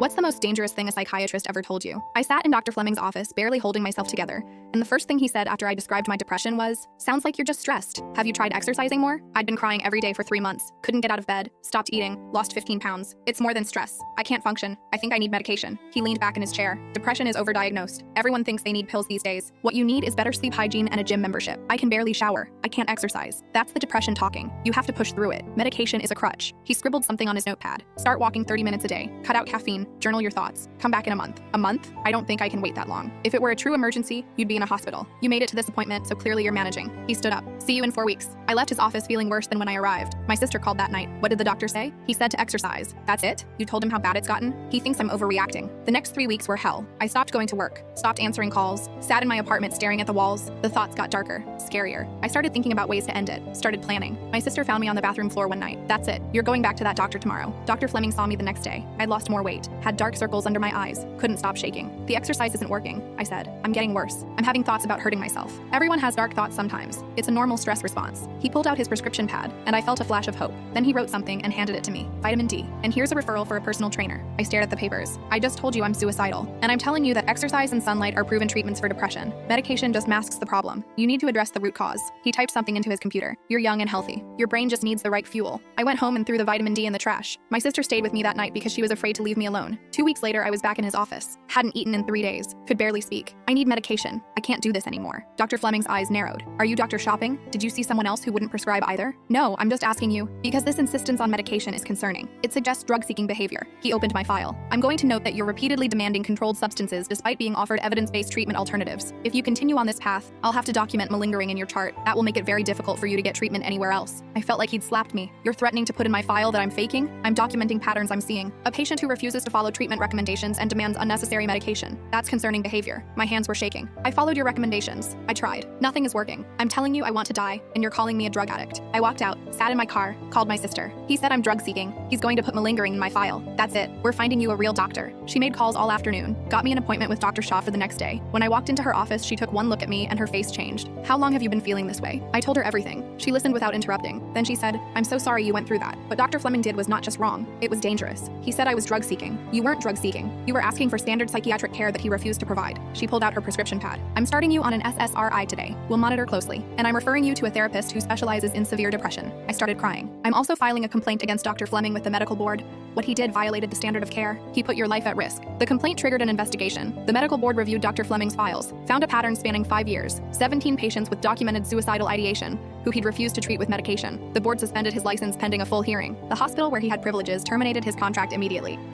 What's the most dangerous thing a psychiatrist ever told you? I sat in Dr. Fleming's office, barely holding myself together, and the first thing he said after I described my depression was, "Sounds like you're just stressed. Have you tried exercising more?" I'd been crying every day for 3 months, couldn't get out of bed, stopped eating, lost 15 pounds. It's more than stress. I can't function. I think I need medication. He leaned back in his chair. Depression is overdiagnosed. Everyone thinks they need pills these days. What you need is better sleep hygiene and a gym membership. I can barely shower. I can't exercise. That's the depression talking. You have to push through it. Medication is a crutch. He scribbled something on his notepad. Start walking 30 minutes a day. Cut out caffeine. Journal your thoughts. Come back in a month. A month? I don't think I can wait that long. If it were a true emergency, you'd be in a hospital. You made it to this appointment, so clearly you're managing. He stood up. See you in 4 weeks. I left his office feeling worse than when I arrived. My sister called that night. What did the doctor say? He said to exercise. That's it? You told him how bad it's gotten? He thinks I'm overreacting. The next 3 weeks were hell. I stopped going to work, stopped answering calls, sat in my apartment staring at the walls. The thoughts got darker, scarier. I started thinking about ways to end it, started planning. My sister found me on the bathroom floor one night. That's it. You're going back to that doctor tomorrow. Dr. Fleming saw me the next day. I'd lost more weight, had dark circles under my eyes, couldn't stop shaking. The exercise isn't working, I said. I'm getting worse. I'm having thoughts about hurting myself. Everyone has dark thoughts sometimes. It's a normal stress response. He pulled out his prescription pad, and I felt a flash of hope. Then he wrote something and handed it to me. Vitamin D. And here's a referral for a personal trainer. I stared at the papers. I just told you I'm suicidal. And I'm telling you that exercise and sunlight are proven treatments for depression. Medication just masks the problem. You need to address the root cause. He typed something into his computer. You're young and healthy. Your brain just needs the right fuel. I went home and threw the vitamin D in the trash. My sister stayed with me that night because she was afraid to leave me alone. 2 weeks later, I was back in his office. Hadn't eaten in 3 days. Could barely speak. I need medication. I can't do this anymore. Dr. Fleming's eyes narrowed. Are you Dr. Shopping? Did you see someone else who wouldn't prescribe either? No, I'm just asking you, because this insistence on medication is concerning. It suggests drug-seeking behavior. He opened my file. I'm going to note that you're repeatedly demanding controlled substances despite being offered evidence-based treatment alternatives. If you continue on this path, I'll have to document malingering in your chart. That will make it very difficult for you to get treatment anywhere else. I felt like he'd slapped me. You're threatening to put in my file that I'm faking? I'm documenting patterns I'm seeing. A patient who refuses to follow treatment recommendations and demands unnecessary medication. That's concerning behavior. My hands were shaking. I followed your recommendations. I tried. Nothing is working. I'm telling you I want to die, and you're calling me a drug addict. I walked out, sat in my car, called my sister. He said I'm drug-seeking. He's going to put malingering in my file. That's it. We're finding you a real doctor. She made calls all afternoon, got me an appointment with Dr. Shaw for the next day. When I walked into her office, she took one look at me and her face changed. How long have you been feeling this way? I told her everything. She listened without interrupting. Then she said, I'm so sorry you went through that. What Dr. Fleming did was not just wrong. It was dangerous. He said I was drug-seeking. You weren't drug-seeking. You were asking for standard psychiatric care that he refused to provide. She pulled out her prescription pad. I'm starting you on an SSRI today. We'll monitor closely. And I'm referring you to a therapist who specializes in severe depression. I started crying. I'm also filing a complaint against Dr. Fleming with the medical board. What he did violated the standard of care. He put your life at risk. The complaint triggered an investigation. The medical board reviewed Dr. Fleming's files, found a pattern spanning 5 years, 17 patients with documented suicidal ideation, who he'd refused to treat with medication. The board suspended his license pending a full hearing. The hospital where he had privileges terminated his contract immediately.